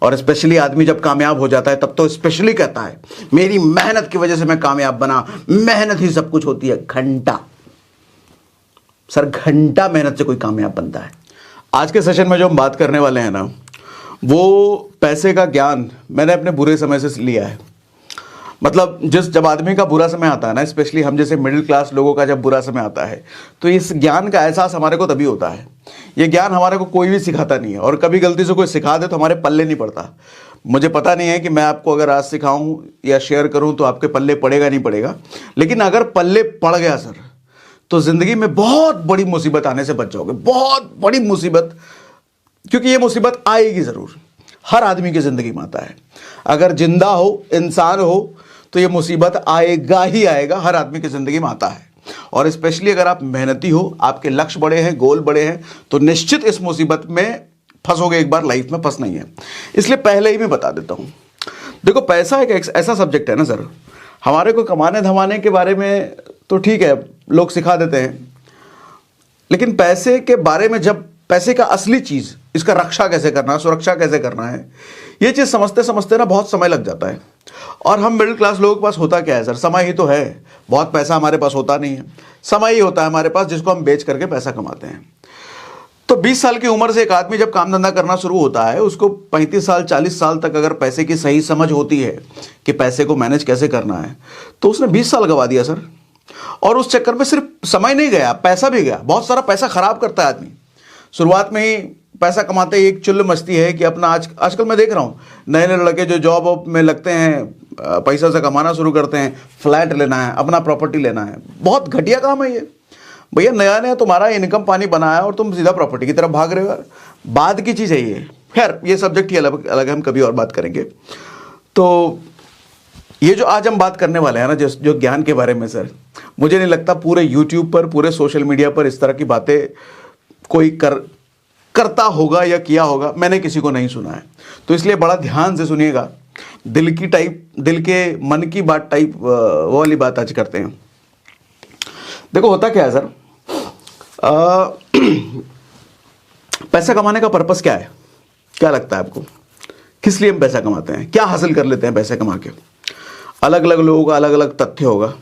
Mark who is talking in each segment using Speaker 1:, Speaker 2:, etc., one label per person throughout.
Speaker 1: और स्पेशली आदमी जब कामयाब हो जाता है तब तो स्पेशली कहता है मेरी मेहनत की वजह से मैं कामयाब बना, मेहनत ही सब कुछ होती है। घंटा सर, घंटा मेहनत से कोई कामयाब बनता है। आज के सेशन में जो हम बात करने वाले हैं ना, वो पैसे का ज्ञान मैंने अपने बुरे समय से लिया है। मतलब जब आदमी का बुरा समय आता है ना, स्पेशली हम जैसे मिडिल क्लास लोगों का जब बुरा समय आता है, तो इस ज्ञान का एहसास हमारे को तभी होता है। ये ज्ञान हमारे को कोई भी सिखाता नहीं है, और कभी गलती से कोई सिखा दे तो हमारे पल्ले नहीं पड़ता। मुझे पता नहीं है कि मैं आपको अगर आज सिखाऊं या शेयर करूं तो आपके पल्ले पड़ेगा नहीं पड़ेगा, लेकिन अगर पल्ले पड़ गया सर, तो जिंदगी में बहुत बड़ी मुसीबत आने से बच जाओगे, बहुत बड़ी मुसीबत। क्योंकि ये मुसीबत आएगी ज़रूर, हर आदमी की ज़िंदगी में आता है। अगर जिंदा हो, इंसान हो, तो ये मुसीबत आएगा ही आएगा, हर आदमी की ज़िंदगी में आता है। और स्पेशली अगर आप मेहनती हो, आपके लक्ष्य बड़े हैं, गोल बड़े हैं, तो निश्चित इस मुसीबत में फंसोगे एक बार, लाइफ में फंस नहीं है। इसलिए पहले ही मैं बता देता हूँ। देखो, पैसा एक ऐसा सब्जेक्ट है ना सर, हमारे को कमाने धमाने के बारे में तो ठीक है, लोग सिखा देते हैं, लेकिन पैसे के बारे में, जब पैसे का असली चीज़, इसका रक्षा कैसे करना है, सुरक्षा कैसे करना है, ये चीज़ समझते समझते ना बहुत समय लग जाता है। और हम मिडिल क्लास लोगों के पास होता क्या है सर, समय ही तो है। बहुत पैसा हमारे पास होता नहीं है, समय ही होता है हमारे पास, जिसको हम बेच करके पैसा कमाते हैं। तो 20 साल की उम्र से एक आदमी जब काम धंधा करना शुरू होता है, उसको 35 साल 40 साल तक अगर पैसे की सही समझ होती है कि पैसे को मैनेज कैसे करना है, तो उसने 20 साल गंवा दिया सर। और उस चक्कर में सिर्फ समय नहीं गया, पैसा भी गया। बहुत सारा पैसा खराब करता है आदमी। शुरुआत में ही पैसा कमाते ही एक चुल्ल मचती है कि अपना आजकल मैं देख रहा हूँ नए नए लड़के जो जॉब में लगते हैं, पैसा से कमाना शुरू करते हैं, फ्लैट लेना है, अपना प्रॉपर्टी लेना है। बहुत घटिया काम है ये भैया। नया नया तुम्हारा इनकम पानी बना है और तुम सीधा प्रॉपर्टी की तरफ भाग रहे हो। बाद की चीज़ है ये। खैर, ये सब्जेक्ट ही अलग अलग है, हम कभी और बात करेंगे। तो ये जो आज हम बात करने वाले हैं ना, जो ज्ञान के बारे में सर, मुझे नहीं लगता पूरे यूट्यूब पर, पूरे सोशल मीडिया पर इस तरह की बातें कोई करता होगा या किया होगा। मैंने किसी को नहीं सुना है, तो इसलिए बड़ा ध्यान से सुनिएगा। दिल के मन की बात टाइप वो वाली बात आज करते हैं। देखो, होता क्या है सर, पैसा कमाने का पर्पस क्या है? क्या लगता है आपको? किस लिए हम पैसा कमाते हैं? क्या हासिल कर लेते हैं पैसे कमा के? अलग अलग लोगों का अलग अलग तथ्य होगा,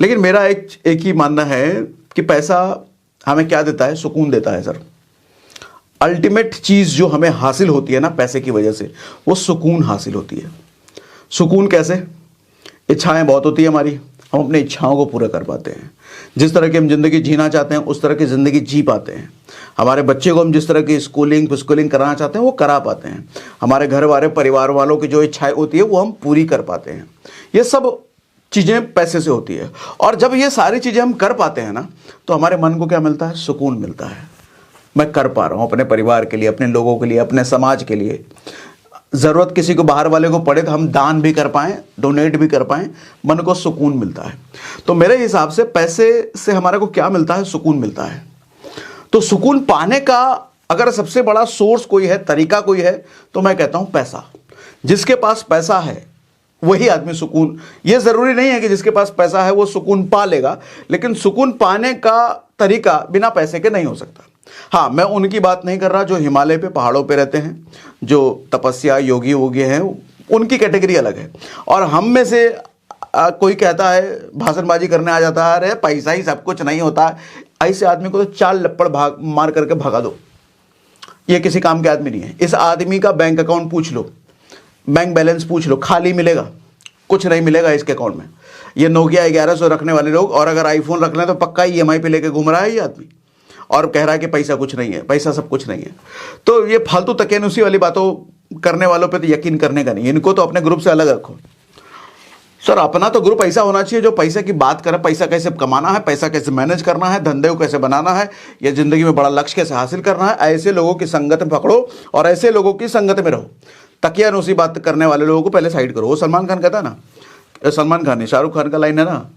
Speaker 1: लेकिन मेरा एक ही मानना है कि पैसा हमें क्या देता है? सुकून देता है सर। अल्टीमेट चीज़ जो हमें हासिल होती है ना पैसे की वजह से, वो सुकून हासिल होती है। सुकून कैसे? इच्छाएं बहुत होती है हमारी, हम अपनी इच्छाओं को पूरा कर पाते हैं। जिस तरह की हम ज़िंदगी जीना चाहते हैं उस तरह की ज़िंदगी जी पाते हैं। हमारे बच्चे को हम जिस तरह की स्कूलिंग कराना चाहते हैं वो करा पाते हैं। हमारे घर वाले, परिवार वालों की जो इच्छाएं होती है वो हम पूरी कर पाते हैं। ये सब चीज़ें पैसे से होती है। और जब ये सारी चीज़ें हम कर पाते हैं ना, तो हमारे मन को क्या मिलता है? सुकून मिलता है। मैं कर पा रहा हूँ अपने परिवार के लिए, अपने लोगों के लिए, अपने समाज के लिए। ज़रूरत किसी को, बाहर वाले को पड़े तो हम दान भी कर पाएँ, डोनेट भी कर पाएँ, मन को सुकून मिलता है। तो मेरे हिसाब से पैसे से हमारे को क्या मिलता है? सुकून मिलता है। तो सुकून पाने का अगर सबसे बड़ा सोर्स कोई है, तरीका कोई है, तो मैं कहता हूँ पैसा। जिसके पास पैसा है वही आदमी सुकून, ये ज़रूरी नहीं है कि जिसके पास पैसा है वो सुकून पा लेगा, लेकिन सुकून पाने का तरीका बिना पैसे के नहीं हो सकता। हाँ, मैं उनकी बात नहीं कर रहा जो हिमालय पे, पहाड़ों पे रहते हैं, जो तपस्या योगी वोगी हैं, उनकी कैटेगरी अलग है। और हम में से कोई कहता है, भाषणबाजी करने आ जाता है, अरे पैसा ही सब कुछ नहीं होता है, ऐसे आदमी को तो 4 लप्पड़ मार करके भगा दो। ये किसी काम के आदमी नहीं है। इस आदमी का बैंक अकाउंट पूछ लो, बैंक बैलेंस पूछ लो, खाली मिलेगा, कुछ नहीं मिलेगा इसके अकाउंट में। ये नोकिया 1100 रखने वाले लोग, और अगर आईफोन रख लें तो पक्का EMI पे लेके घूम रहा है ये आदमी, और कह रहा है कि पैसा कुछ नहीं है, पैसा सब कुछ नहीं है। तो ये फालतू तकेनुसी वाली बातों करने वालों पे तो यकीन करने का नहीं। इनको तो अपने ग्रुप से अलग रखो सर। अपना तो ग्रुप ऐसा होना चाहिए जो पैसे की बात करे, पैसा कैसे कमाना है, पैसा कैसे मैनेज करना है, धंधे को कैसे बनाना है, या जिंदगी में बड़ा लक्ष्य कैसे हासिल करना है। ऐसे लोगों की संगत में पकड़ो और ऐसे लोगों की संगत में रहो। तकियानुसी बात करने वाले लोगों को पहले साइड करो। वो सलमान खान कहता है ना, सलमान खान नहीं, शाहरुख खान का लाइन है ना,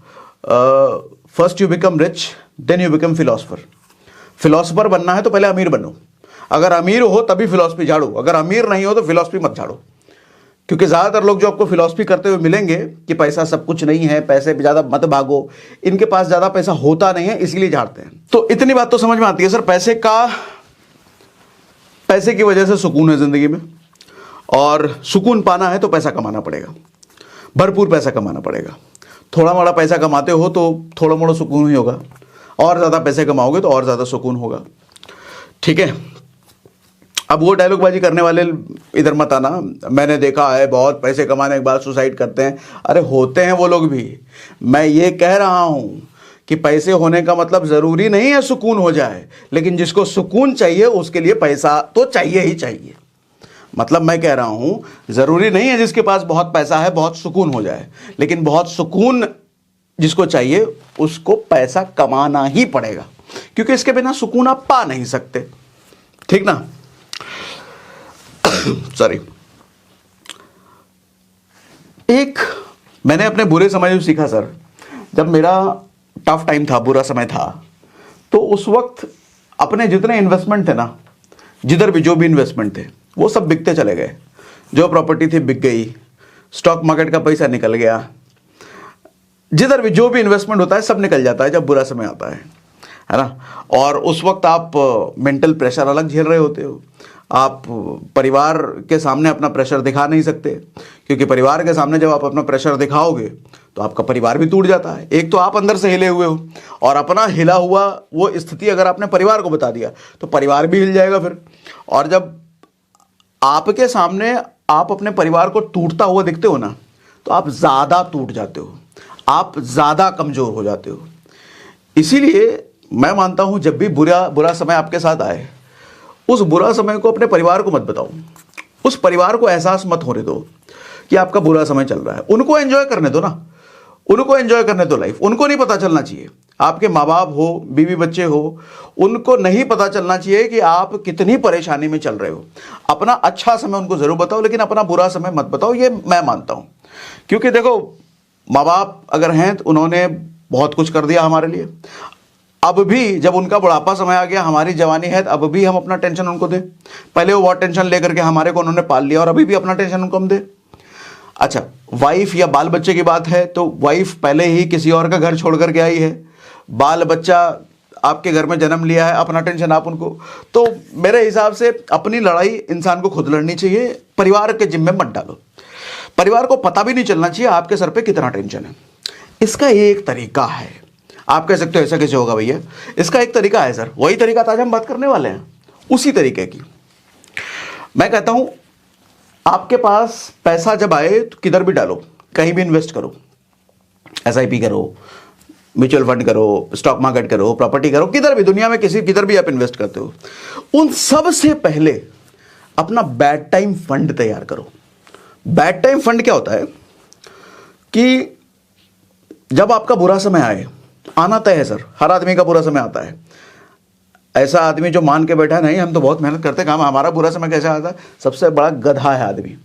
Speaker 1: first you become rich then you become philosopher. Philosopher बनना है तो पहले अमीर बनो। अगर अमीर हो तभी फिलॉसफी झाड़ो, अगर अमीर नहीं हो तो फिलॉसफी मत झाड़ो। क्योंकि ज़्यादातर लोग जो आपको फिलॉसफी करते हुए मिलेंगे कि पैसा सब कुछ नहीं है, पैसे पे ज़्यादा मत भागो, इनके पास ज़्यादा पैसा होता नहीं है, इसीलिए झाड़ते हैं। तो इतनी बात तो समझ में आती है सर, पैसे की वजह से सुकून है ज़िंदगी में। और सुकून पाना है तो पैसा कमाना पड़ेगा, भरपूर पैसा कमाना पड़ेगा। थोड़ा मोड़ा पैसा कमाते हो तो थोड़ा मोड़ा सुकून ही होगा, और ज़्यादा पैसे कमाओगे तो और ज़्यादा सुकून होगा। ठीक है, अब वो डायलॉगबाजी करने वाले इधर मत आना, मैंने देखा है बहुत पैसे कमाने के बाद सुसाइड करते हैं। अरे होते हैं वो लोग भी। मैं ये कह रहा हूँ कि पैसे होने का मतलब ज़रूरी नहीं है सुकून हो जाए, लेकिन जिसको सुकून चाहिए उसके लिए पैसा तो चाहिए ही चाहिए। मतलब मैं कह रहा हूँ ज़रूरी नहीं है जिसके पास बहुत पैसा है बहुत सुकून हो जाए, लेकिन बहुत सुकून जिसको चाहिए उसको पैसा कमाना ही पड़ेगा, क्योंकि इसके बिना सुकून आप पा नहीं सकते। ठीक ना? सॉरी। एक मैंने अपने बुरे समय में सीखा सर, जब मेरा टफ टाइम था, बुरा समय था, तो उस वक्त अपने जितने इन्वेस्टमेंट थे ना, जिधर भी जो भी इन्वेस्टमेंट थे वो सब बिकते चले गए। जो प्रॉपर्टी थी बिक गई, स्टॉक मार्केट का पैसा निकल गया, जिधर भी जो भी इन्वेस्टमेंट होता है सब निकल जाता है जब बुरा समय आता है ना। और उस वक्त आप मेंटल प्रेशर अलग झेल रहे होते हो। आप परिवार के सामने अपना प्रेशर दिखा नहीं सकते, क्योंकि परिवार के सामने जब आप अपना प्रेशर दिखाओगे तो आपका परिवार भी टूट जाता है। एक तो आप अंदर से हिले हुए हो, और अपना हिला हुआ वो स्थिति अगर आपने परिवार को बता दिया तो परिवार भी हिल जाएगा फिर। और जब आपके सामने आप अपने परिवार को टूटता हुआ दिखते हो ना, तो आप ज़्यादा टूट जाते हो, आप ज़्यादा कमज़ोर हो जाते हो। इसीलिए मैं मानता हूँ जब भी बुरा समय आपके साथ आए, उस बुरा समय को अपने परिवार को मत बताओ। उस परिवार को एहसास मत होने दो कि आपका बुरा समय चल रहा है। उनको एंजॉय करने दो ना, उनको एंजॉय करने दो लाइफ। उनको नहीं पता चलना चाहिए, आपके माँ बाप हो, बीवी बच्चे हो, उनको नहीं पता चलना चाहिए कि आप कितनी परेशानी में चल रहे हो। अपना अच्छा समय उनको ज़रूर बताओ, लेकिन अपना बुरा समय मत बताओ, ये मैं मानता हूँ। क्योंकि देखो, माँ बाप अगर हैं तो उन्होंने बहुत कुछ कर दिया हमारे लिए। अब भी जब उनका बुढ़ापा समय आ गया, हमारी जवानी है, तो अब भी हम अपना टेंशन उनको दें। पहले वो बहुत टेंशन लेकर के हमारे को उन्होंने पाल लिया, और अभी भी अपना टेंशन उनको हम दें। अच्छा, वाइफ या बाल बच्चे की बात है तो वाइफ पहले ही किसी और का घर छोड़ करके आई है, बाल बच्चा आपके घर में जन्म लिया है, अपना टेंशन आप उनको। तो मेरे हिसाब से अपनी लड़ाई इंसान को खुद लड़नी चाहिए, परिवार के जिम्मे मत डालो। परिवार को पता भी नहीं चलना चाहिए आपके सर पे कितना टेंशन है। इसका एक तरीका है। आप कह सकते हो ऐसा कैसे होगा भैया? इसका एक तरीका है सर, वही तरीका आज हम बात करने वाले हैं, उसी तरीके की। मैं कहता हूं आपके पास पैसा जब आए तो किधर भी डालो, कहीं भी इन्वेस्ट करो, एसआईपी करो, म्यूचुअल फंड करो, स्टॉक मार्केट करो, प्रॉपर्टी करो, किधर भी दुनिया में किधर भी आप इन्वेस्ट करते हो, उन सब से पहले अपना बैड टाइम फंड तैयार करो। बैड टाइम फंड क्या होता है कि जब आपका बुरा समय आए, आना तय है सर, हर आदमी का बुरा समय आता है। ऐसा आदमी जो मान के बैठा है नहीं हम तो बहुत मेहनत करते, काम हमारा बुरा समय कैसे आता है, सबसे बड़ा गधा है आदमी,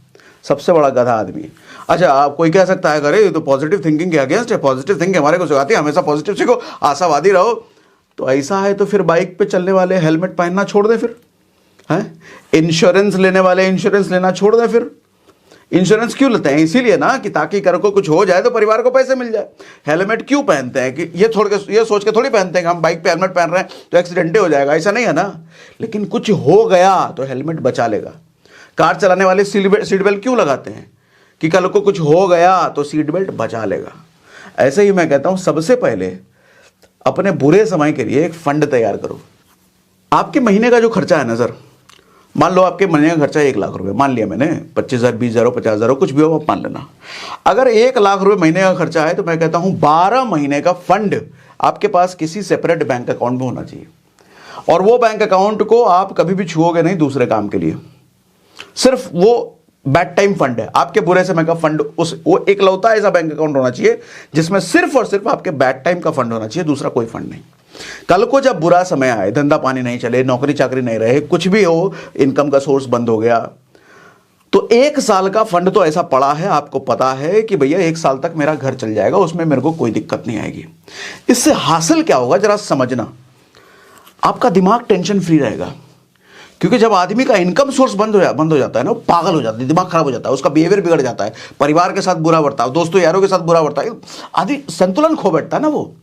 Speaker 1: सबसे बड़ा गधा आदमी। अच्छा, आप कोई कह सकता है अरे ये तो पॉजिटिव थिंकिंग के अगेंस्ट है, पॉजिटिव थिंकिंग हमारे को सिखाती है, हमेशा पॉजिटिव सीखो, आशावादी रहो। तो ऐसा है तो फिर बाइक पे चलने वाले हेलमेट पहनना छोड़ दे, फिर हैं इंश्योरेंस लेने वाले इंश्योरेंस लेना छोड़ दे। फिर इंश्योरेंस क्यों लेते हैं? इसीलिए ना कि ताकि कर को कुछ हो जाए तो परिवार को पैसे मिल जाए। हेलमेट क्यों पहनते हैं कि ये सोच के थोड़ी पहनते हैं कि हम बाइक पे हेलमेट पहन रहे हैं तो एक्सीडेंट हो जाएगा, ऐसा नहीं है ना। लेकिन कुछ हो गया तो हेलमेट बचा लेगा। कार चलाने वाले सीट बेल्ट क्यों लगाते हैं? कि कल को कुछ हो गया तो सीट बेल्ट बचा लेगा। ऐसे ही मैं कहता हूं सबसे पहले अपने बुरे समय के लिए एक फंड तैयार करो। आपके महीने का जो खर्चा है ना सर, मान लो आपके महीने का खर्चा 1 लाख रुपए, मान लिया मैंने, 25,000, 20,000, 50,000 कुछ भी हो आप मान लेना। अगर 1 लाख रुपए महीने का खर्चा है तो मैं कहता हूं 12 महीने का फंड आपके पास किसी सेपरेट बैंक अकाउंट में होना चाहिए। और वो बैंक अकाउंट को आप कभी भी छुओगे नहीं दूसरे काम के लिए, सिर्फ वो बैड टाइम फंड है, आपके बुरे समय का फंड। वो इकलौता ऐसा बैंक अकाउंट होना चाहिए जिसमें सिर्फ और सिर्फ आपके बैड टाइम का फंड होना चाहिए, दूसरा कोई फंड नहीं। कल को जब बुरा समय आए, धंधा पानी नहीं चले, नौकरी चाकरी नहीं रहे, कुछ भी हो, इनकम का सोर्स बंद हो गया, तो 1 साल का फंड तो ऐसा पड़ा है, आपको पता है कि भैया 1 साल तक मेरा घर चल जाएगा, उसमें मेरे को कोई दिक्कत नहीं आएगी। इससे हासिल क्या होगा जरा समझना, आपका दिमाग टेंशन फ्री रहेगा। क्योंकि जब आदमी का इनकम सोर्स बंद हो जाता है ना, वो पागल हो जाता है, दिमाग खराब हो जाता है, उसका बिहेवियर बिगड़ जाता है, परिवार के साथ बुरा बर्ताव, दोस्तों यारों के साथ बुरा बर्ताव, आदि संतुलन खो बैठता है ना वो।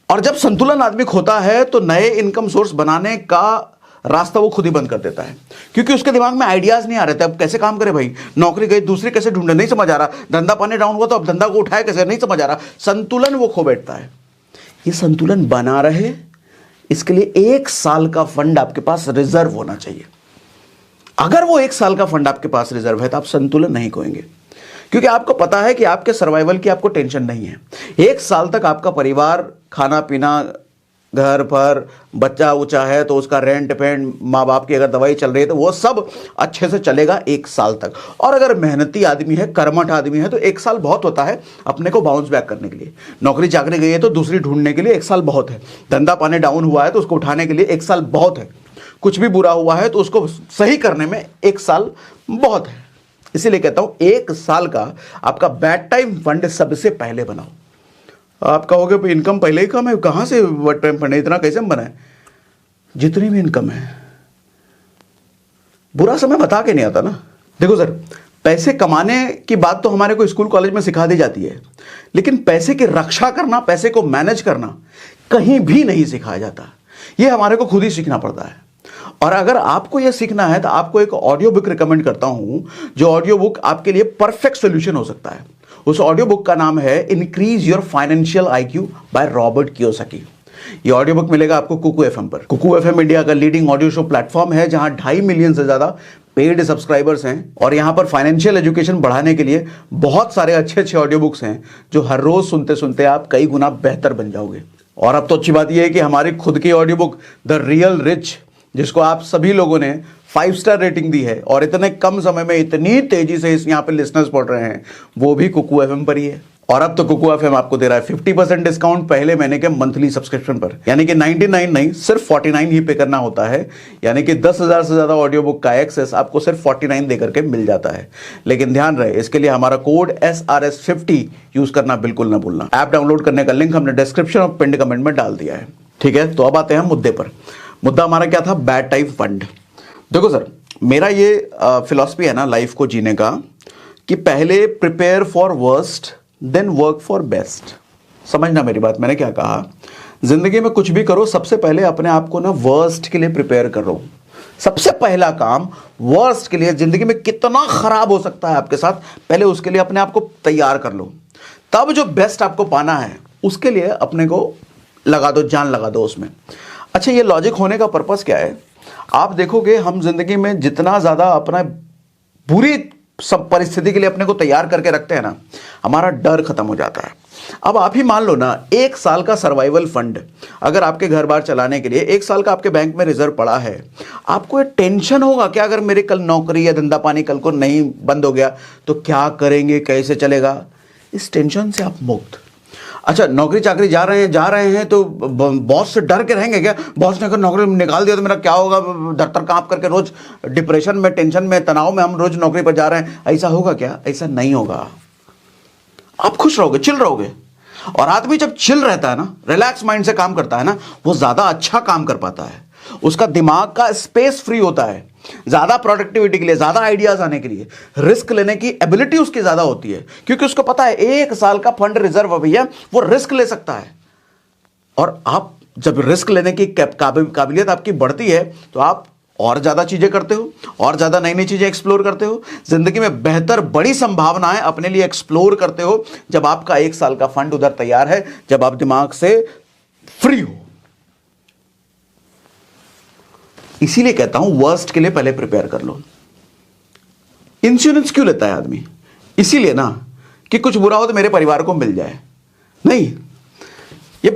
Speaker 1: और जब संतुलन आदमी खोता है तो नए इनकम सोर्स बनाने का रास्ता वो खुद ही बंद कर देता है, क्योंकि उसके दिमाग में आइडियाज नहीं आ रहे थे। अब कैसे काम करे भाई, नौकरी गई दूसरी कैसे ढूंढे, नहीं समझ आ रहा, धंधा पानी डाउन हुआ तो अब धंधा को उठाए कैसे, नहीं समझ आ रहा, संतुलन वो खो बैठता है। ये संतुलन बना रहे, इसके लिए 1 साल का फंड आपके पास रिजर्व होना चाहिए। अगर वो 1 साल का फंड आपके पास रिजर्व है तो आप संतुलन नहीं खोएंगे, क्योंकि आपको पता है कि आपके सर्वाइवल की आपको टेंशन नहीं है। 1 साल तक आपका परिवार, खाना पीना, घर पर बच्चा ऊंचा है तो उसका रेंट पेंट, माँ बाप की अगर दवाई चल रही है तो वो सब अच्छे से चलेगा 1 साल तक। और अगर मेहनती आदमी है, कर्मठ आदमी है तो 1 साल बहुत होता है अपने को बाउंस बैक करने के लिए। नौकरी चाकरी गई है तो दूसरी ढूंढने के लिए 1 साल बहुत है। धंधा पानी डाउन हुआ है तो उसको उठाने के लिए 1 साल बहुत है। कुछ भी बुरा हुआ है तो उसको सही करने में 1 साल बहुत है। इसीलिए कहता हूं 1 साल का आपका बैड टाइम फंड सबसे पहले बनाओ। आप कहोगे इनकम पहले ही कम है, कहां से बैड टाइम फंड इतना कैसे बनाए? जितनी भी इनकम है, बुरा समय बता के नहीं आता ना। देखो सर, पैसे कमाने की बात तो हमारे को स्कूल कॉलेज में सिखा दी जाती है, लेकिन पैसे की रक्षा करना, पैसे को मैनेज करना कहीं भी नहीं सिखाया जाता। यह हमारे को खुद ही सीखना पड़ता है। और अगर आपको यह सीखना है तो आपको एक ऑडियो बुक रिकमेंड करता हूं, जो ऑडियो बुक आपके लिए परफेक्ट सॉल्यूशन हो सकता है। उस ऑडियो बुक का नाम है increase your financial IQ by Robert Kiyosaki. ये ऑडियो बुक मिलेगा आपको कुकू एफएम पर। कुकू एफएम इंडिया का लीडिंग ऑडियो शो प्लेटफॉर्म है, जहां 2.5 मिलियन से ज्यादा पेड सब्सक्राइबर्स हैं। और यहां पर फाइनेंशियल एजुकेशन बढ़ाने के लिए बहुत सारे अच्छे अच्छे ऑडियो बुक्स हैं, जो हर रोज सुनते सुनते आप कई गुना बेहतर बन जाओगे। और अब तो अच्छी बात यह है कि हमारी खुद की audio book the real rich, जिसको आप सभी लोगों ने 5 स्टार रेटिंग दी है और इतने कम समय में इतनी तेजी से इस यहाँ पे लिसनर्स पढ़ रहे हैं, वो भी कुकू एफएम पर ही है। और अब तो कुकू एफएम आपको दे रहा है 50% डिस्काउंट पहले महीने के मंथली सब्सक्रिप्शन पर, यानी कि 99 नहीं, सिर्फ 49 ही पे करना होता है। यानी कि 10,000 से ज्यादा ऑडियो बुक का एक्सेस आपको सिर्फ 49 देकर के मिल जाता है। लेकिन ध्यान रहे, इसके लिए हमारा कोड SRS50 यूज करना बिल्कुल ना भूलना। ऐप डाउनलोड करने का लिंक हमने डिस्क्रिप्शन और पिंड कमेंट में डाल दिया है। ठीक है, तो अब आते हैं मुद्दे पर। मुद्दा हमारा क्या था? Bad time fund. देखो सर, मेरा ये फिलॉसफी है ना लाइफ को जीने का, कि पहले prepare for worst then work for best. समझना मेरी बात, मैंने क्या कहा? जिंदगी में कुछ भी करो, सबसे पहले अपने आप को ना वर्स्ट के लिए प्रिपेयर करो। सबसे पहला काम वर्स्ट के लिए, जिंदगी में कितना खराब हो सकता है आपके साथ, पहले उसके लिए अपने आप को तैयार कर लो। तब जो बेस्ट आपको पाना है उसके लिए अपने को लगा दो, जान लगा दो उसमें। अच्छा, ये लॉजिक होने का पर्पस क्या है? आप देखोगे हम जिंदगी में जितना ज्यादा अपना बुरी सब परिस्थिति के लिए अपने को तैयार करके रखते हैं ना, हमारा डर खत्म हो जाता है। अब आप ही मान लो ना, 1 साल का सर्वाइवल फंड अगर आपके घर बार चलाने के लिए 1 साल का आपके बैंक में रिजर्व पड़ा है, आपको टेंशन होगा क्या अगर मेरे कल नौकरी या धंधा पानी कल को नहीं बंद हो गया तो क्या करेंगे, कैसे चलेगा? इस टेंशन से आप मुक्त। अच्छा, नौकरी चाकरी जा रहे हैं तो बॉस से डर के रहेंगे क्या? बॉस ने अगर नौकरी निकाल दिया तो मेरा क्या होगा? दफ्तर कांप करके रोज डिप्रेशन में, टेंशन में, तनाव में हम रोज नौकरी पर जा रहे हैं, ऐसा होगा क्या? ऐसा नहीं होगा। आप खुश रहोगे, चिल रहोगे। और आदमी जब चिल रहता है ना, रिलैक्स माइंड से काम करता है ना, वो ज्यादा अच्छा काम कर पाता है। उसका दिमाग का स्पेस फ्री होता है, ज्यादा प्रोडक्टिविटी के लिए, ज्यादा आइडियाज आने के लिए, रिस्क लेने की एबिलिटी उसकी ज्यादा होती है, क्योंकि उसको पता है 1 साल का फंड रिजर्व भैया, वो रिस्क ले सकता है। और आप जब रिस्क लेने की काबिलियत आपकी बढ़ती है तो आप और ज्यादा चीजें करते हो, और ज्यादा नई नई चीजें एक्सप्लोर करते हो। जिंदगी में बेहतर बड़ी संभावनाएं अपने लिए एक्सप्लोर करते हो जब आपका 1 साल का फंड उधर तैयार है, जब आप दिमाग से फ्री हो। इसीलिए कहता हूं वर्स्ट के लिए पहले प्रिपेयर कर लो। इंश्योरेंस क्यों लेता है आदमी? इसीलिए ना कि कुछ बुरा हो तो मेरे परिवार को मिल जाए। नहीं, ये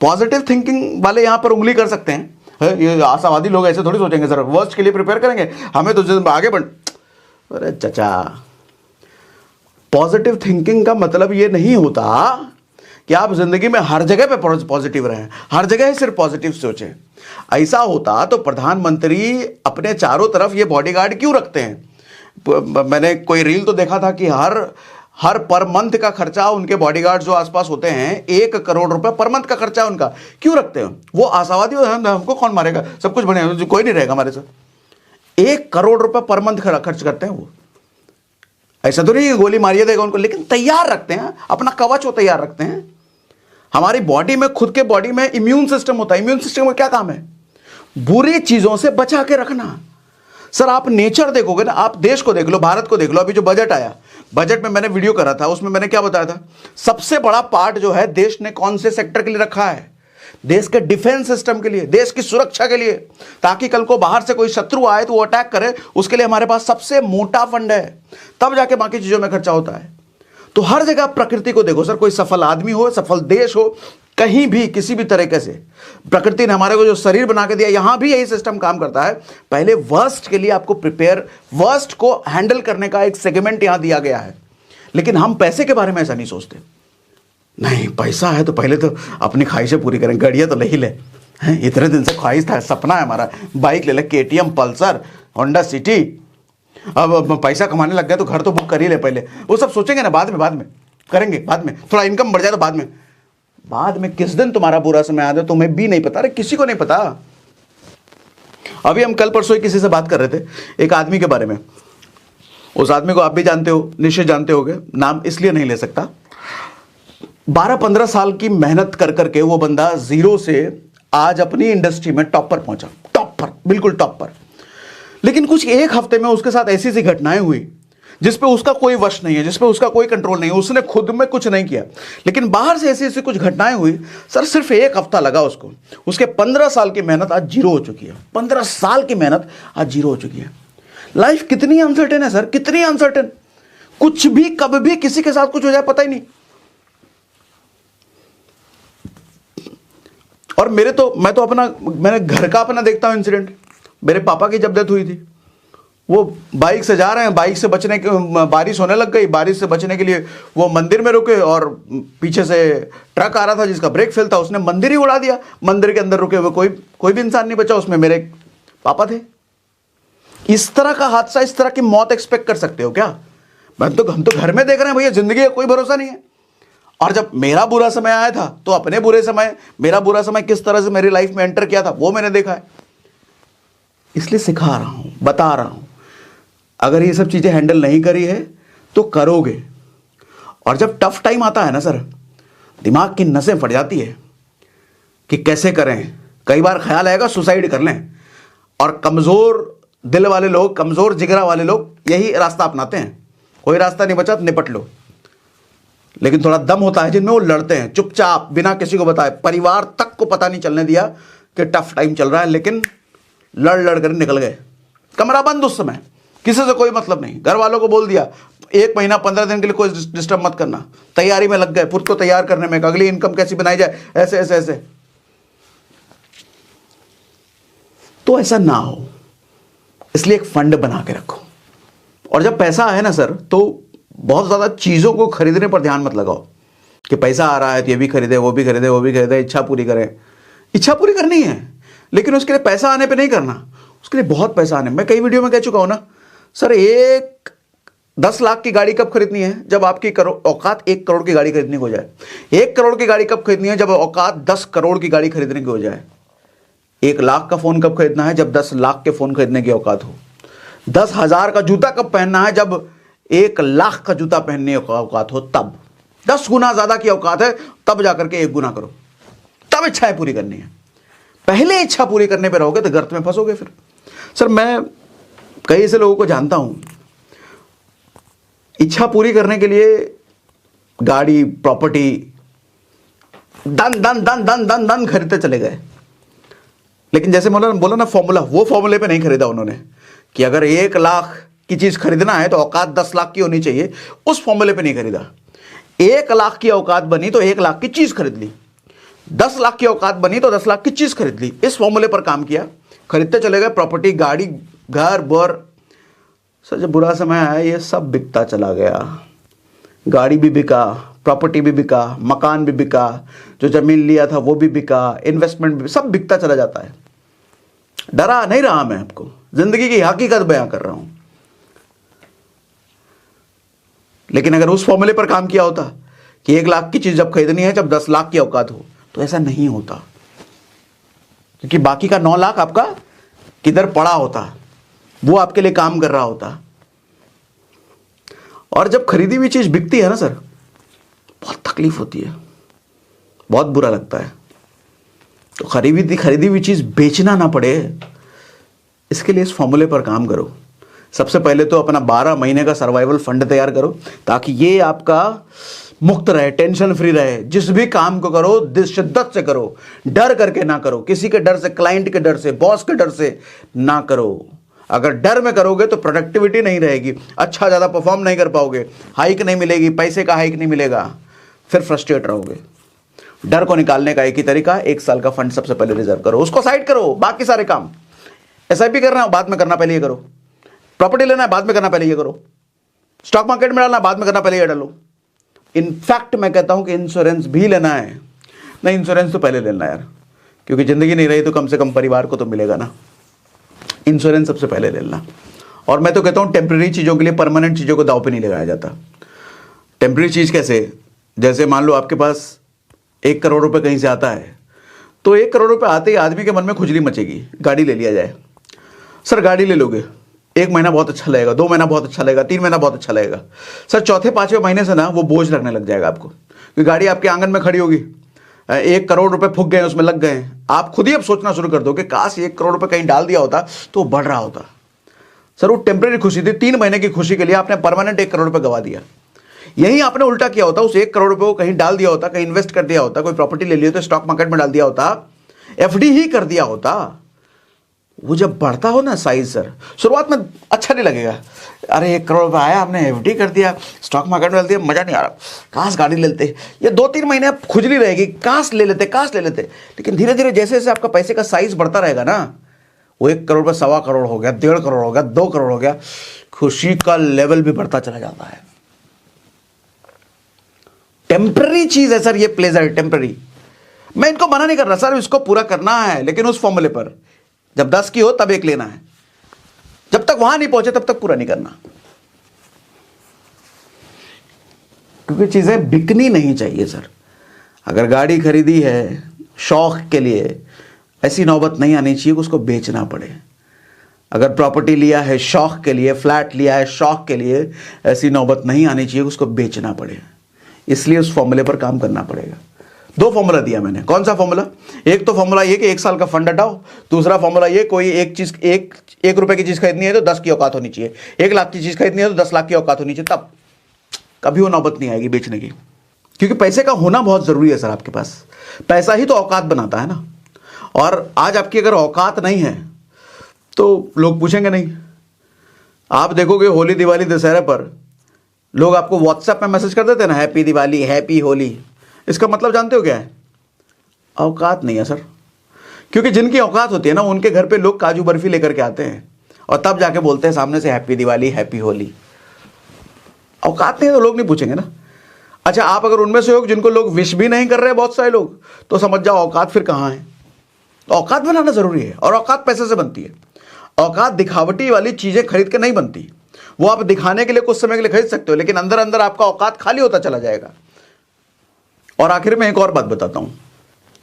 Speaker 1: पॉजिटिव थिंकिंग वाले यहां पर उंगली कर सकते हैं। ये आशावादी लोग ऐसे थोड़ी सोचेंगे सर वर्स्ट के लिए प्रिपेयर करेंगे, हमें तो आगे बढ़। अरे चाचा, पॉजिटिव थिंकिंग का मतलब ये नहीं होता कि आप जिंदगी में हर जगह पे पॉजिटिव रहें, हर जगह सिर्फ पॉजिटिव सोचें। ऐसा होता तो प्रधानमंत्री अपने चारों तरफ ये बॉडीगार्ड क्यों रखते हैं? मैंने कोई रील तो देखा था कि हर पर मंथ का खर्चा उनके बॉडीगार्ड जो आसपास होते हैं, 1 करोड़ रुपए पर मंथ का खर्चा उनका क्यों रखते हैं? वो आशावादी हमको कौन मारेगा, सब कुछ बढ़िया, कोई नहीं रहेगा हमारे साथ। 1 करोड़ रुपए पर मंथ खर्च करते हैं वो। ऐसा तो नहीं गोली मारिए देगा उनको, लेकिन तैयार रखते हैं, अपना कवच वो तैयार रखते हैं। हमारी बॉडी में, खुद के बॉडी में इम्यून सिस्टम होता है। इम्यून सिस्टम का क्या काम है? बुरी चीजों से बचा के रखना। सर आप नेचर देखोगे ना, आप देश को देख लो, भारत को देख लो। अभी जो बजट आया, बजट में मैंने वीडियो करा था, उसमें मैंने क्या बताया था, सबसे बड़ा पार्ट जो है देश ने कौन से सेक्टर के लिए रखा है, देश के डिफेंस सिस्टम के लिए, देश की सुरक्षा के लिए, ताकि कल को बाहर से कोई शत्रु आए तो वो अटैक करे, उसके लिए हमारे पास सबसे मोटा फंड है, तब जाके बाकी चीजों में खर्चा होता है। तो हर जगह प्रकृति को देखो सर, कोई सफल आदमी हो, सफल देश हो, कहीं भी किसी भी तरीके से प्रकृति ने हमारे को जो शरीर बना के दिया, यहां भी यही सिस्टम काम करता है। पहले वर्स्ट के लिए आपको प्रिपेयर, वर्स्ट को हैंडल करने का एक सेगमेंट यहां दिया गया है। लेकिन हम पैसे के बारे में ऐसा नहीं सोचते, नहीं पैसा है तो पहले तो अपनी ख्वाहिशें पूरी करें, गाड़ियां तो ले ही ले, इतने दिन से ख्वाहिश था, सपना है हमारा, बाइक ले ले, केटीएम, पल्सर, होंडा सिटी। अब पैसा कमाने लग गया तो घर तो बुक कर ही ले पहले, वो सब सोचेंगे ना, बाद में करेंगे, बाद में थोड़ा इनकम बढ़ जाए तो बाद में किस दिन तुम्हारा बुरा समय आ जाए तुम्हें भी नहीं पता, अरे किसी को नहीं पता। अभी हम कल परसों किसी से बात कर रहे थे एक आदमी के बारे में, उस आदमी को आप भी जानते हो, निश्चय जानते होगे, नाम इसलिए नहीं ले सकता। 12-15 साल की मेहनत कर करके वो बंदा जीरो से आज अपनी इंडस्ट्री में टॉप पर पहुंचा, टॉप पर, बिल्कुल टॉप पर। लेकिन कुछ एक हफ्ते में उसके साथ ऐसी सी घटनाएं हुई जिसपे उसका कोई वश नहीं है, जिसपे उसका कोई कंट्रोल नहीं है, उसने खुद में कुछ नहीं किया, लेकिन बाहर से ऐसी ऐसी कुछ घटनाएं हुई। सर सिर्फ एक हफ्ता लगा उसको, उसके 15 साल की मेहनत आज जीरो हो चुकी है, 15 साल की मेहनत आज जीरो हो चुकी है। लाइफ कितनी अनसर्टेन है सर, कितनी अनसर्टेन, कुछ भी कब भी किसी के साथ कुछ हो जाए पता ही नहीं। और मैं घर का अपना देखता हूं इंसिडेंट। मेरे पापा की जब डेथ हुई थी, वो बाइक से जा रहे हैं, बाइक से बचने के, बारिश होने लग गई, बारिश से बचने के लिए वो मंदिर में रुके और पीछे से ट्रक आ रहा था जिसका ब्रेक फेल था, उसने मंदिर ही उड़ा दिया। मंदिर के अंदर रुके हुए कोई भी इंसान नहीं बचा, उसमें मेरे पापा थे। इस तरह का हादसा, इस तरह की मौत एक्सपेक्ट कर सकते हो क्या? हम तो घर में देख रहे हैं भैया, जिंदगी का कोई भरोसा नहीं है। और जब मेरा बुरा समय आया था तो अपने मेरा बुरा समय किस तरह से मेरी लाइफ में एंटर किया था वो मैंने देखा है। इसलिए सिखा रहा हूं, बता रहा हूं, अगर ये सब चीजें हैंडल नहीं करी है तो करोगे। और जब टफ टाइम आता है ना सर, दिमाग की नसें फट जाती है कि कैसे करें। कई बार ख्याल आएगा सुसाइड कर लें, और कमजोर दिल वाले लोग, कमजोर जिगरा वाले लोग यही रास्ता अपनाते हैं। कोई रास्ता नहीं बचा तो निपट लो। लेकिन थोड़ा दम होता है जिनमें, वो लड़ते हैं चुपचाप, बिना किसी को बताए, परिवार तक को पता नहीं चलने दिया कि टफ टाइम चल रहा है, लेकिन लड़ कर निकल गए। कमरा बंद, उस समय किसी से कोई मतलब नहीं, घर वालों को बोल दिया 1 महीना 15 दिन के लिए कोई डिस्टर्ब मत करना, तैयारी में लग गए, खुद को तैयार करने में, अगली इनकम कैसी बनाई जाए, ऐसे ऐसे ऐसे। तो ऐसा ना हो, इसलिए एक फंड बना के रखो। और जब पैसा आए ना सर, तो बहुत ज्यादा चीजों को खरीदने पर ध्यान मत लगाओ कि पैसा आ रहा है तो ये भी खरीदे, वो भी खरीदे, वो भी खरीदे, इच्छा पूरी करें। इच्छा पूरी करनी है, लेकिन उसके लिए पैसा आने पे नहीं करना, उसके लिए बहुत पैसा आने। मैं कई वीडियो में कह चुका हूं ना सर, 10 लाख की गाड़ी कब खरीदनी है? जब आपकी औकात 1 करोड़ की गाड़ी खरीदने की हो जाए। 1 करोड़ की गाड़ी कब खरीदनी है? जब औकात 10 करोड़ की गाड़ी खरीदने की हो जाए। 1 लाख का फोन कब खरीदना है? जब 10 लाख के फोन खरीदने की औकात हो। 10,000 का जूता कब पहनना है? जब 1 लाख का जूता पहनने की औकात हो। तब 10 गुना ज्यादा की औकात है, तब जाकर के 1 गुना करो, तब इच्छाएं पूरी करनी है। पहले इच्छा पूरी करने पे रहोगे तो गर्त में फंसोगे। फिर सर मैं कई ऐसे लोगों को जानता हूं, इच्छा पूरी करने के लिए गाड़ी, प्रॉपर्टी दन दन दन दन दन दन खरीदते चले गए, लेकिन जैसे बोला ना फॉर्मूला, वो फॉर्मूले पे नहीं खरीदा उन्होंने कि अगर 1 लाख की चीज खरीदना है तो औकात 10 लाख की होनी चाहिए। उस फॉर्मूले पे नहीं खरीदा। 1 लाख की औकात बनी तो 1 लाख की चीज खरीद ली, 10 लाख की औकात बनी तो 10 लाख की चीज खरीद ली। इस फॉर्मूले पर काम किया, खरीदते चले गए, प्रॉपर्टी, गाड़ी, घर बर। सर जब बुरा समय आया ये सब बिकता चला गया। गाड़ी भी बिका, प्रॉपर्टी भी बिका, मकान भी बिका, जो जमीन लिया था वो भी बिका, इन्वेस्टमेंट भी, सब बिकता चला जाता है। डरा नहीं रहा मैं, आपको जिंदगी की हकीकत बयां कर रहा हूं। लेकिन अगर उस फॉर्मूले पर काम किया होता कि 1 लाख की चीज जब खरीदनी है जब 10 लाख की औकात हो, तो ऐसा नहीं होता, क्योंकि बाकी का 9 लाख आपका किधर पड़ा होता, वो आपके लिए काम कर रहा होता। और जब खरीदी हुई चीज बिकती है ना सर, बहुत तकलीफ होती है, बहुत बुरा लगता है। तो खरीदी हुई चीज बेचना ना पड़े, इसके लिए इस फॉर्मूले पर काम करो। सबसे पहले तो अपना 12 महीने का सर्वाइवल फंड तैयार करो, ताकि ये आपका मुक्त रहे, टेंशन फ्री रहे। जिस भी काम को करो शिद्दत से करो, डर करके ना करो, किसी के डर से, क्लाइंट के डर से, बॉस के डर से ना करो। अगर डर में करोगे तो प्रोडक्टिविटी नहीं रहेगी, अच्छा ज़्यादा परफॉर्म नहीं कर पाओगे, हाइक नहीं मिलेगी, पैसे का हाइक नहीं मिलेगा, फिर फ्रस्ट्रेट रहोगे। डर को निकालने का एक ही तरीका, 1 साल का फंड सबसे पहले रिजर्व करो, उसको साइड करो। बाकी सारे काम SIP करना है बाद में करना, पहले ये करो। प्रॉपर्टी लेना है बाद में करना, पहले ये करो। स्टॉक मार्केट में डालना बाद में करना, पहले ये डालो। इनफैक्ट मैं कहता हूं कि इंश्योरेंस भी लेना है। नहीं, इंश्योरेंस तो पहले लेना यार, क्योंकि जिंदगी नहीं रही तो कम से कम परिवार को तो मिलेगा ना। इंश्योरेंस सबसे पहले लेना। और मैं तो कहता हूं टेम्परेरी चीज़ों के लिए परमानेंट चीज़ों को दांव पे नहीं लगाया जाता। टेम्परेरी चीज़ कैसे? जैसे मान लो आपके पास 1 करोड़ रुपए कहीं से आता है, तो 1 करोड़ रुपए आते ही आदमी के मन में खुजली मचेगी, गाड़ी ले लिया जाए। सर गाड़ी ले लोगे, 1 महीना बहुत अच्छा लगेगा, 2 महीना बहुत अच्छा लगेगा, 3 महीना बहुत अच्छा लगेगा। सर चौथे 5वें महीने से ना वो बोझ लगने लग जाएगा आपको, क्योंकि गाड़ी आपके आंगन में खड़ी होगी, 1 करोड़ रुपए फूक गए, उसमें लग गए। आप खुद ही अब सोचना शुरू कर दो कि काश 1 करोड़ रुपए कहीं डाल दिया होता तो बढ़ रहा होता। सर वो टेम्परेरी खुशी थी, 3 महीने की खुशी के लिए आपने परमानेंट 1 करोड़ रुपए गवा दिया। यही आपने उल्टा किया होता, उस 1 करोड़ रुपए को कहीं डाल दिया होता, कहीं इन्वेस्ट कर दिया होता, कोई प्रॉपर्टी ले ली होती, स्टॉक मार्केट में डाल दिया होता, FD ही कर दिया होता। वो जब बढ़ता हो ना साइज, सर शुरुआत में अच्छा नहीं लगेगा, अरे 1 करोड़ रुपये आया, हमने FD कर दिया, स्टॉक मार्केट में डाल दिया, मजा नहीं आ रहा, काश गाड़ी ले लेते। ये 2-3 महीने आप खुजली रहेगी, काश ले लेते, काश ले लेते। लेकिन धीरे धीरे जैसे जैसे आपका पैसे का साइज बढ़ता रहेगा ना, वो 1 करोड़ रुपये 1.25 करोड़ हो गया, 1.5 करोड़ हो गया, 2 करोड़ हो गया, खुशी का लेवल भी बढ़ता चला जाता है। टेम्पररी चीज है सर ये, प्लेजर टेम्पररी। मैं इनको मना नहीं कर रहा सर, इसको पूरा करना है, लेकिन उस फॉर्मूले पर। जब 10 की हो तब 1 लेना है, जब तक वहां नहीं पहुंचे तब तक पूरा नहीं करना, क्योंकि चीजें बिकनी नहीं चाहिए सर। अगर गाड़ी खरीदी है शौक के लिए, ऐसी नौबत नहीं आनी चाहिए कि उसको बेचना पड़े। अगर प्रॉपर्टी लिया है शौक के लिए, फ्लैट लिया है शौक के लिए, ऐसी नौबत नहीं आनी चाहिए कि उसको बेचना पड़े। इसलिए उस फॉर्मूले पर काम करना पड़ेगा। 2 फॉर्मूला दिया मैंने। कौन सा फॉर्मूला? एक तो फॉर्मूला ये कि 1 साल का फंड हटाओ। दूसरा फॉर्मूला ये, कोई एक चीज, एक रुपए की चीज खरीदनी है तो 10 की औकात होनी चाहिए। 1 लाख की चीज खरीदनी है तो 10 लाख की औकात होनी चाहिए, तब कभी वो नौबत नहीं आएगी बेचने की। क्योंकि पैसे का होना बहुत जरूरी है सर आपके पास। पैसा ही तो औकात बनाता है ना। और आज आपकी अगर औकात नहीं है तो लोग पूछेंगे नहीं। आप देखोगे होली, दिवाली, दशहरा पर लोग आपको व्हाट्सएप में मैसेज कर देते हैं ना, हैप्पी दिवाली, हैप्पी होली। इसका मतलब जानते हो क्या है? औकात नहीं है सर। क्योंकि जिनकी औकात होती है ना, उनके घर पे लोग काजू बर्फी लेकर के आते हैं और तब जाके बोलते हैं सामने से हैप्पी दिवाली, हैप्पी होली। औकात नहीं है तो लोग नहीं पूछेंगे ना। अच्छा, आप अगर उनमें से हो जिनको लोग विश भी नहीं कर रहे बहुत सारे लोग, तो समझ जाओ औकात फिर कहाँ है। तो औकात बनाना जरूरी है, और औकात पैसे से बनती है। औकात दिखावटी वाली चीजें खरीद के नहीं बनती। वो आप दिखाने के लिए कुछ समय के लिए खरीद सकते हो, लेकिन अंदर अंदर आपका औकात खाली होता चला जाएगा। और आखिर में एक और बात बताता हूं,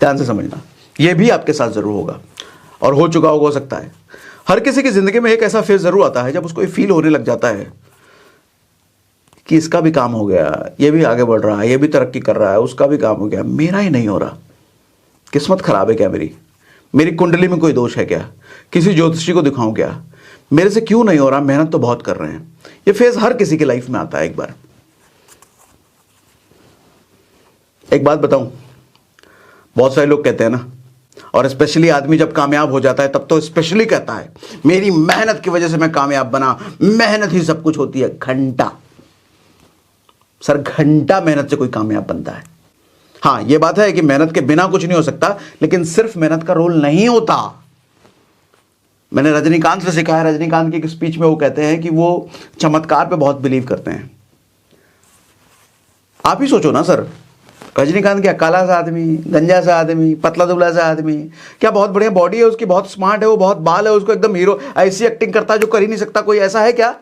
Speaker 1: ध्यान से समझना, यह भी आपके साथ जरूर होगा और हो चुका हो सकता है। हर किसी की जिंदगी में एक ऐसा फेज जरूर आता है जब उसको ये फील होने लग जाता है कि इसका भी काम हो गया, ये भी आगे बढ़ रहा है, ये भी तरक्की कर रहा है, उसका भी काम हो गया, मेरा ही नहीं हो रहा। किस्मत खराब है क्या मेरी कुंडली में कोई दोष है क्या? किसी ज्योतिषी को दिखाऊं क्या? मेरे से क्यों नहीं हो रहा? मेहनत तो बहुत कर रहे हैं। ये फेज हर किसी की लाइफ में आता है एक बार। एक बात बताऊं, बहुत सारे लोग कहते हैं ना, और स्पेशली आदमी जब कामयाब हो जाता है तब तो स्पेशली कहता है मेरी मेहनत की वजह से मैं कामयाब बना, मेहनत ही सब कुछ होती है। घंटा सर, घंटा मेहनत से कोई कामयाब बनता है। हाँ, यह बात है कि मेहनत के बिना कुछ नहीं हो सकता, लेकिन सिर्फ मेहनत का रोल नहीं होता। मैंने रजनीकांत से सीखा है। रजनीकांत की एक स्पीच में वो कहते हैं कि वो चमत्कार पे बहुत बिलीव करते हैं। आप ही सोचो ना सर, रजनीकांत क्या काला सा आदमी, गंजा सा आदमी, पतला दुबला सा आदमी, क्या बहुत बढ़िया बॉडी है उसकी, बहुत स्मार्ट है वो, बहुत बाल है उसको, एकदम हीरो, ऐसी एक्टिंग करता है जो कर ही नहीं सकता कोई। ऐसा है क्या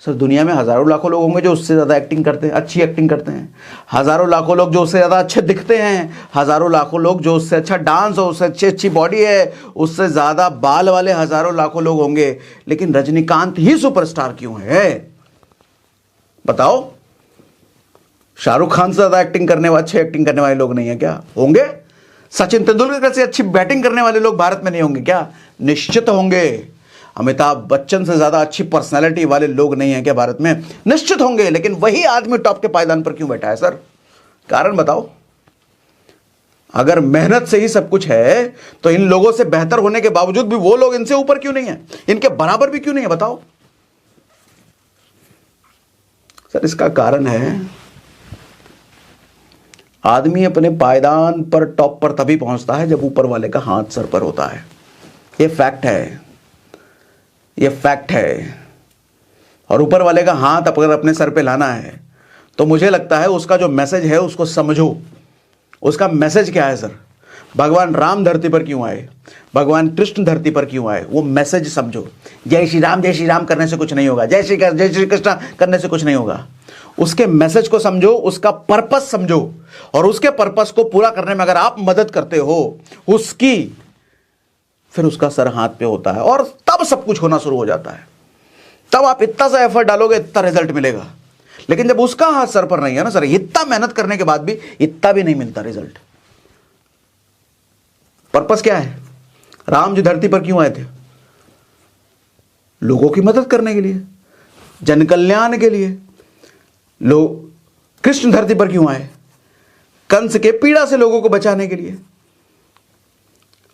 Speaker 1: सर? दुनिया में हजारों लाखों लोग होंगे जो उससे ज़्यादा एक्टिंग करते हैं, अच्छी एक्टिंग करते हैं। हजारों लाखों लोग जो उससे ज़्यादा अच्छे दिखते हैं। हजारों लाखों लोग जो उससे अच्छा डांस हो, उससे अच्छी बॉडी है, उससे ज़्यादा बाल वाले हजारों लाखों लोग होंगे। लेकिन रजनीकांत ही सुपरस्टार क्यों है बताओ? शाहरुख खान से ज़्यादा एक्टिंग करने वाले, अच्छे एक्टिंग करने वाले लोग नहीं है क्या? होंगे। सचिन तेंदुलकर से अच्छी बैटिंग करने वाले लोग भारत में नहीं होंगे क्या? निश्चित होंगे। अमिताभ बच्चन से ज्यादा अच्छी पर्सनालिटी वाले लोग नहीं हैं क्या भारत में? निश्चित होंगे। लेकिन वही आदमी टॉप के पायदान पर क्यों बैठा है सर? कारण बताओ। अगर मेहनत से ही सब कुछ है तो इन लोगों से बेहतर होने के बावजूद भी वो लोग इनसे ऊपर क्यों नहीं है? इनके बराबर भी क्यों नहीं है? बताओ सर। इसका कारण है आदमी अपने पायदान पर टॉप पर तभी पहुंचता है जब ऊपर वाले का हाथ सर पर होता है। ये फैक्ट है, ये फैक्ट है। और ऊपर वाले का हाथ अगर अपने सर पे लाना है तो मुझे लगता है उसका जो मैसेज है उसको समझो। उसका मैसेज क्या है सर? भगवान राम धरती पर क्यों आए, भगवान कृष्ण धरती पर क्यों आए, वो मैसेज समझो। जय श्री राम करने से कुछ नहीं होगा, जय श्री कृष्ण करने से कुछ नहीं होगा। उसके मैसेज को समझो, उसका पर्पस समझो, और उसके पर्पस को पूरा करने में अगर आप मदद करते हो उसकी, फिर उसका सर हाथ पे होता है और तब सब कुछ होना शुरू हो जाता है। तब आप इतना सा एफर्ट डालोगे, इतना रिजल्ट मिलेगा। लेकिन जब उसका हाथ सर पर नहीं है ना सर, इतना मेहनत करने के बाद भी इतना भी नहीं मिलता रिजल्ट। पर्पस क्या है? राम जी धरती पर क्यों आए थे? लोगों की मदद करने के लिए, जन कल्याण के लिए। लोग कृष्ण धरती पर क्यों आए? कंस के पीड़ा से लोगों को बचाने के लिए।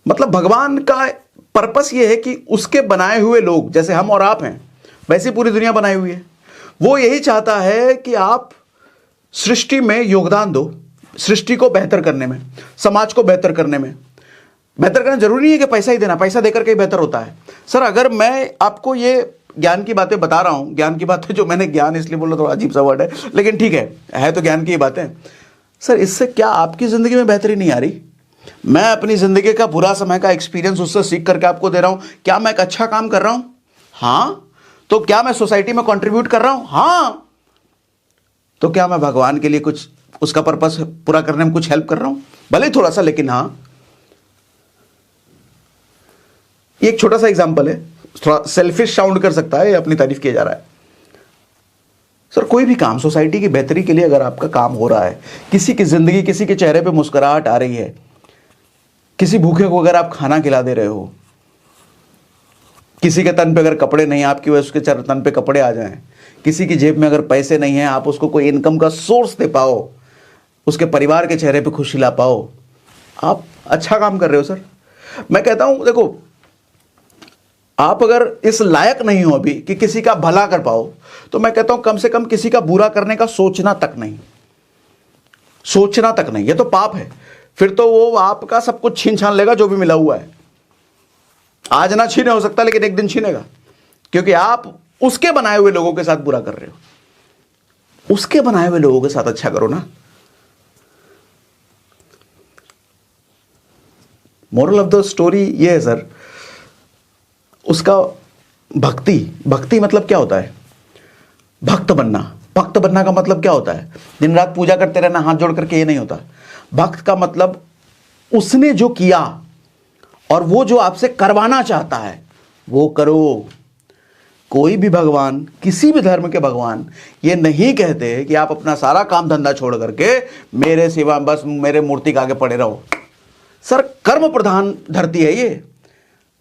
Speaker 1: मतलब भगवान का पर्पस यह है कि उसके बनाए हुए लोग, जैसे हम और आप हैं वैसी पूरी दुनिया बनाई हुई है, वो यही चाहता है कि आप सृष्टि में योगदान दो, सृष्टि को बेहतर करने में, समाज को बेहतर करने में। बेहतर करना जरूरी नहीं है कि पैसा ही देना, पैसा देकर के ही बेहतर होता है सर। अगर मैं आपको ये ज्ञान की बातें बता रहा हूं, ज्ञान की बातें, जो मैंने ज्ञान इसलिए बोला थोड़ा अजीब सा वर्ड है, लेकिन ठीक है तो ज्ञान की बातें सर। इससे क्या आपकी जिंदगी में बेहतरी नहीं आ रही? मैं अपनी जिंदगी का बुरा समय का एक्सपीरियंस उससे सीख करके आपको दे रहा हूं। क्या मैं एक अच्छा काम कर रहा हूं? हाँ। तो क्या मैं सोसाइटी में कंट्रीब्यूट कर रहा हूं? हाँ। तो क्या मैं भगवान के लिए कुछ, उसका पर्पस पूरा करने में कुछ हेल्प कर रहा हूं? भले ही थोड़ा सा, लेकिन हाँ। एक छोटा सा एग्जांपल है, थोड़ा सेल्फिश साउंड कर सकता है, अपनी तारीफ किया जा रहा है सर। कोई भी काम सोसाइटी की बेहतरी के लिए अगर आपका काम हो रहा है, किसी की जिंदगी, किसी के चेहरे पे मुस्कुराहट आ रही है, किसी भूखे को अगर आप खाना खिला दे रहे हो, किसी के तन पे अगर कपड़े नहीं, आपकी वजह उसके तन पे कपड़े आ जाएं, किसी की जेब में अगर पैसे नहीं है, आप उसको कोई इनकम का सोर्स दे पाओ, उसके परिवार के चेहरे पे खुशी ला पाओ, आप अच्छा काम कर रहे हो सर। मैं कहता हूं देखो, आप अगर इस लायक नहीं हो अभी कि किसी का भला कर पाओ, तो मैं कहता हूं कम से कम किसी का बुरा करने का सोचना तक नहीं, सोचना तक नहीं। ये तो पाप है। फिर तो वो आपका सब कुछ छीन छान लेगा जो भी मिला हुआ है। आज ना छीने हो सकता, लेकिन एक दिन छीनेगा, क्योंकि आप उसके बनाए हुए लोगों के साथ बुरा कर रहे हो। उसके बनाए हुए लोगों के साथ अच्छा करो ना। मोरल ऑफ द स्टोरी ये है सर, उसका भक्ति मतलब क्या होता है? भक्त बनना का मतलब क्या होता है? दिन रात पूजा करते रहना हाथ जोड़ करके, ये नहीं होता। भक्त का मतलब उसने जो किया और वो जो आपसे करवाना चाहता है वो करो। कोई भी भगवान, किसी भी धर्म के भगवान ये नहीं कहते कि आप अपना सारा काम धंधा छोड़ करके मेरे सिवा बस मेरे मूर्ति के आगे पड़े रहो। सर कर्म प्रधान धरती है ये।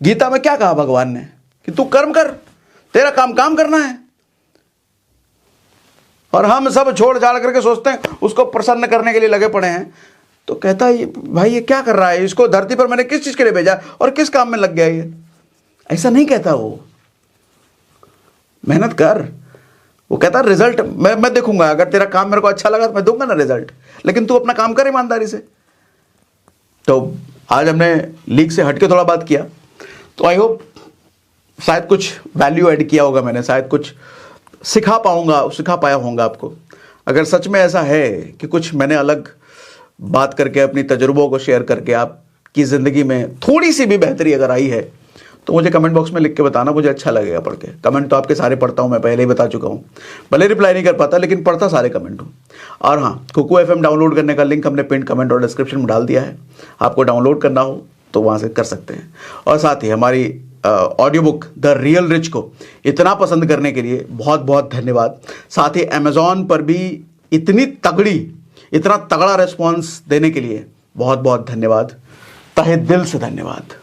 Speaker 1: गीता में क्या कहा भगवान ने कि तू कर्म कर, तेरा काम करना है। और हम सब छोड़ छाड़ करके सोचते हैं उसको प्रसन्न करने के लिए लगे पड़े हैं। तो कहता है भाई ये क्या कर रहा है, इसको धरती पर मैंने किस चीज के लिए भेजा और किस काम में लग गया ये? ऐसा नहीं कहता वो। मेहनत कर। वो कहता रिजल्ट मैं देखूंगा, अगर तेरा काम मेरे को अच्छा लगा तो मैं दूंगा ना रिजल्ट, लेकिन तू अपना काम कर ईमानदारी से। तो आज हमने लीग से हटके थोड़ा बात किया, तो आई होप शायद कुछ वैल्यू ऐड किया होगा मैंने, शायद कुछ सिखा पाया होगा आपको। अगर सच में ऐसा है कि कुछ मैंने अलग बात करके, अपनी तजुर्बों को शेयर करके आपकी ज़िंदगी में थोड़ी सी भी बेहतरी अगर आई है, तो मुझे कमेंट बॉक्स में लिख के बताना, मुझे अच्छा लगेगा पढ़ के। कमेंट तो आपके सारे पढ़ता हूँ, मैं पहले ही बता चुका हूँ। भले रिप्लाई नहीं कर पाता, लेकिन पढ़ता सारे कमेंट हूँ। और हाँ, कुकू FM डाउनलोड करने का लिंक हमने पिन कमेंट और डिस्क्रिप्शन में डाल दिया है। आपको डाउनलोड करना हो तो वहाँ से कर सकते हैं। और साथ ही हमारी audio book the real rich को इतना पसंद करने के लिए बहुत बहुत धन्यवाद। साथ ही अमेजॉन पर भी इतना तगड़ा रिस्पॉन्स देने के लिए बहुत बहुत धन्यवाद। तहे दिल से धन्यवाद।